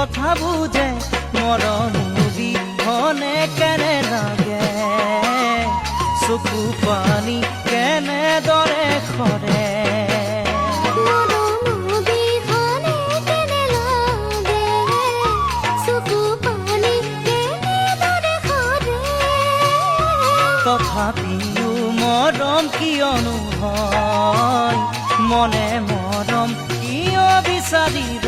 কথা বুঝে মৰম বিহনে কেনে লাগে চকু পানী কেনে দৰে খৰে তথাপিও মৰম কিয়নো হয় মনে মৰম কিয় বিচাৰি